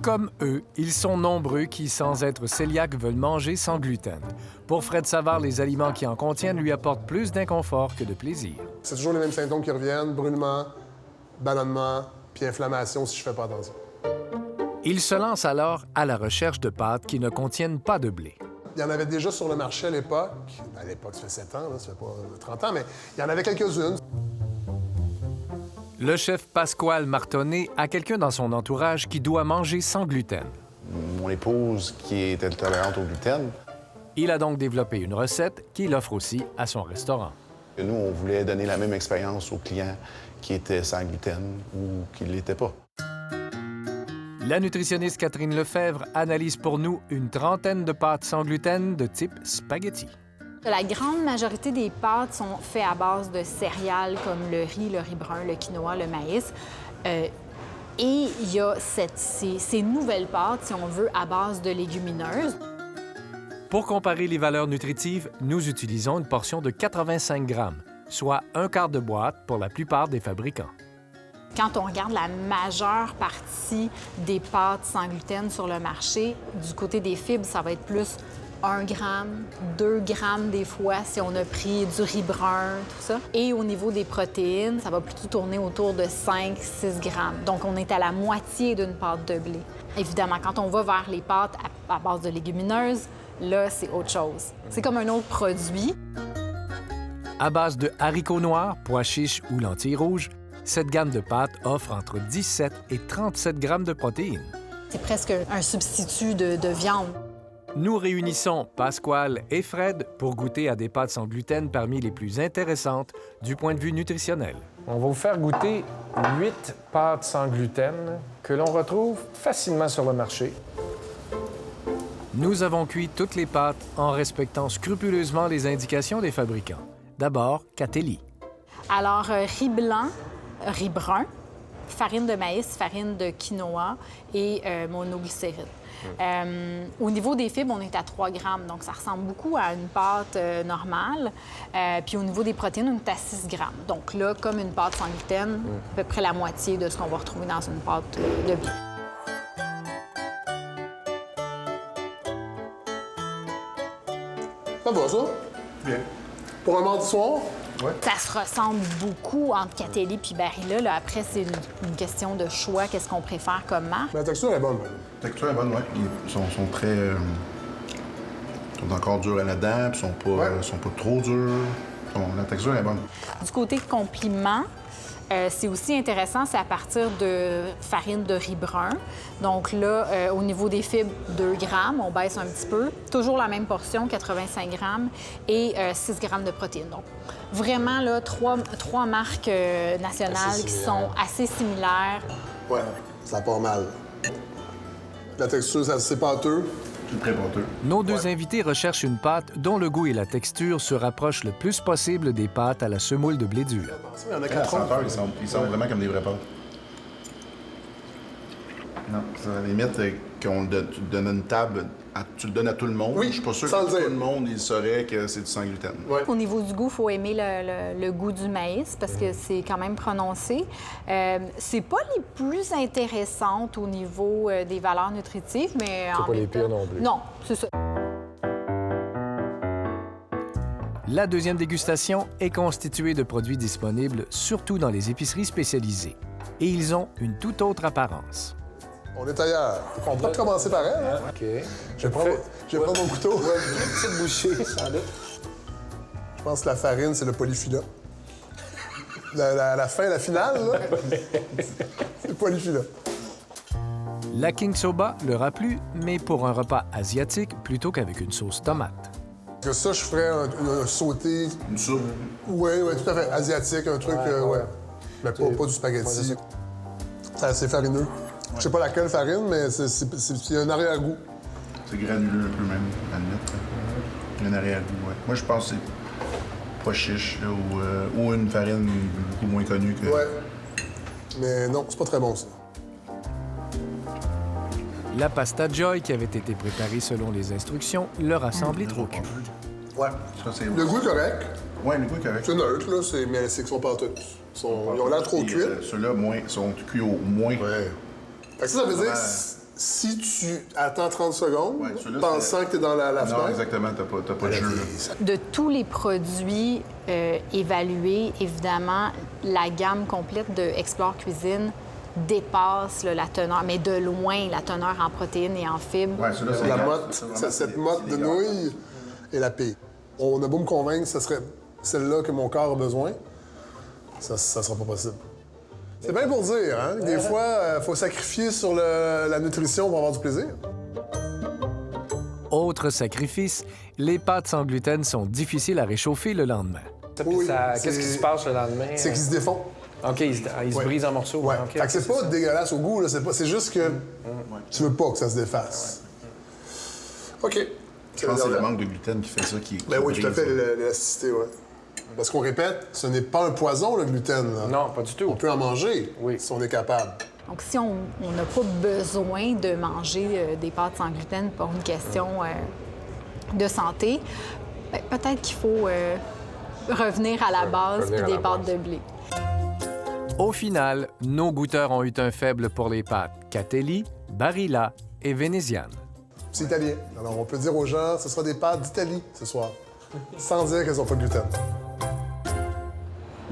Comme eux, ils sont nombreux qui, sans être cœliaques, veulent manger sans gluten. Pour Fred Savard, les aliments qui en contiennent lui apportent plus d'inconfort que de plaisir. C'est toujours les mêmes symptômes qui reviennent, brûlement, ballonnement, puis inflammation si je fais pas attention. Il se lance alors à la recherche de pâtes qui ne contiennent pas de blé. Il y en avait déjà sur le marché à l'époque. À l'époque, ça fait 7 ans, là, ça fait pas 30 ans, mais il y en avait quelques-unes. Le chef Pasquale Martonnet a quelqu'un dans son entourage qui doit manger sans gluten. Mon épouse, qui est intolérante au gluten. Il a donc développé une recette qu'il offre aussi à son restaurant. Nous, on voulait donner la même expérience aux clients qui étaient sans gluten ou qui ne l'étaient pas. La nutritionniste Catherine Lefebvre analyse pour nous une trentaine de pâtes sans gluten de type spaghetti. La grande majorité des pâtes sont faites à base de céréales comme le riz brun, le quinoa, le maïs. Et il y a ces nouvelles pâtes, si on veut, à base de légumineuses. Pour comparer les valeurs nutritives, nous utilisons une portion de 85 grammes, soit un quart de boîte pour la plupart des fabricants. Quand on regarde la majeure partie des pâtes sans gluten sur le marché, du côté des fibres, ça va être plus 1 gramme, 2 grammes des fois si on a pris du riz brun, tout ça. Et au niveau des protéines, ça va plutôt tourner autour de 5-6 grammes. Donc, on est à la moitié d'une pâte de blé. Évidemment, quand on va vers les pâtes à base de légumineuses, là, c'est autre chose. C'est comme un autre produit. À base de haricots noirs, pois chiches ou lentilles rouges, cette gamme de pâtes offre entre 17 et 37 grammes de protéines. C'est presque un substitut de viande. Nous réunissons Pasquale et Fred pour goûter à des pâtes sans gluten parmi les plus intéressantes du point de vue nutritionnel. On va vous faire goûter 8 pâtes sans gluten que l'on retrouve facilement sur le marché. Nous avons cuit toutes les pâtes en respectant scrupuleusement les indications des fabricants. D'abord, Catelli. Alors, riz blanc, riz brun, farine de maïs, farine de quinoa et monoglycéride. Au niveau des fibres, on est à 3 grammes, donc ça ressemble beaucoup à une pâte normale. Puis au niveau des protéines, on est à 6 grammes. Donc là, comme une pâte sans gluten, à peu près la moitié de ce qu'on va retrouver dans une pâte de blé. Ça va, ça? Bien. Pour un mardi soir? Ouais. Ça se ressemble beaucoup entre Catelli et Barilla. Là. Après, c'est une question de choix. Qu'est-ce qu'on préfère comme marque? La texture est bonne. La texture est bonne, oui. Ils sont très... Ils sont encore durs à la dent, puis ils sont pas trop durs. La texture est bonne. Du côté compliment, c'est aussi intéressant, c'est à partir de farine de riz brun. Donc là, au niveau des fibres, 2 grammes, on baisse un petit peu. Toujours la même portion, 85 grammes, et 6 grammes de protéines. Donc vraiment, là, trois marques nationales qui sont assez similaires. Ouais, ça part mal. La texture, c'est assez pâteux. C'est très pâteux. Nos deux invités recherchent une pâte dont le goût et la texture se rapprochent le plus possible des pâtes à la semoule de blé dur. Il y en a À la 4 senteur, ils sont vraiment comme des vraies pâtes. Non, c'est à la limite tu donnes une table, tu le donnes à tout le monde. Oui, je suis pas sûr sans que le dire. tout le monde il saurait que c'est du sans gluten. Ouais. Au niveau du goût, il faut aimer le goût du maïs parce que c'est quand même prononcé. C'est pas les plus intéressantes au niveau des valeurs nutritives, mais C'est pas les pires non plus. Non, c'est ça. La deuxième dégustation est constituée de produits disponibles surtout dans les épiceries spécialisées. Et ils ont une toute autre apparence. On est ailleurs. On peut commencer par elle. Hein? OK. Je vais prendre mon couteau. Une petite bouchée, sans doute. Je pense que la farine, c'est le polyphylla. La fin, la finale, là, c'est le polyphylla. La King Soba leur a plu, mais pour un repas asiatique plutôt qu'avec une sauce tomate. Que ça, je ferais un sauté. Une soupe. Oui, tout à fait. Asiatique, un truc, ouais. Mais pas du spaghetti. C'est assez farineux. Je sais pas laquelle farine, mais c'est un arrière-goût. C'est granuleux un peu même, à la limite. Il y a un arrière-goût, ouais. Moi, je pense que c'est pas chiche, là, ou une farine beaucoup moins connue que... Ouais. Mais non, c'est pas très bon, ça. La pasta Joy, qui avait été préparée selon les instructions, leur a semblé trop cuite. Ouais. Ça, c'est... Le goût est correct. Ouais, le goût est correct. C'est neutre, là, mais c'est qu'ils sont pâteux. Ils ont l'air trop cuits. Ceux-là, sont cuits au moins. Ouais. Fait que ça veut dire si tu attends 30 secondes, Ouais, celui-là, pensant que tu es dans la Non, fenêtre... exactement, t'as pas de jeu. De tous les produits évalués, évidemment, la gamme complète de Explore Cuisine dépasse là, la teneur, mais de loin, la teneur en protéines et en fibres. Ouais, celui-là, c'est La égal. motte, Ça, vraiment, cette c'est motte de égal. nouilles et la pire. On a beau me convaincre que ce serait celle-là que mon corps a besoin, ça sera pas possible. C'est bien pour dire, hein? Des fois, il faut sacrifier sur la nutrition pour avoir du plaisir. Autre sacrifice, les pâtes sans gluten sont difficiles à réchauffer le lendemain. Oui, Qu'est-ce qui se passe le lendemain? C'est qu'ils se défont. OK, ils se Ouais. brisent en morceaux. Ouais. OK, Fait que c'est pas dégueulasse au goût, là. C'est juste que tu veux pas que ça se défasse. OK. Je pense que c'est le manque de gluten qui fait ça, qui Ben oui, tout à brise, fait, là. l'élasticité, ouais. Parce qu'on répète, ce n'est pas un poison, le gluten. Là. Non, pas du tout. On peut en manger Oui. si on est capable. Donc, si on n'a pas besoin de manger des pâtes sans gluten pour une question de santé, ben, peut-être qu'il faut revenir à la base revenir puis à des la pâtes base. de blé. Au final, nos goûteurs ont eu un faible pour les pâtes Catelli, Barilla et Vénéziane. C'est italien. Alors, on peut dire aux gens, ce sera des pâtes d'Italie ce soir, sans dire qu'elles n'ont pas de gluten.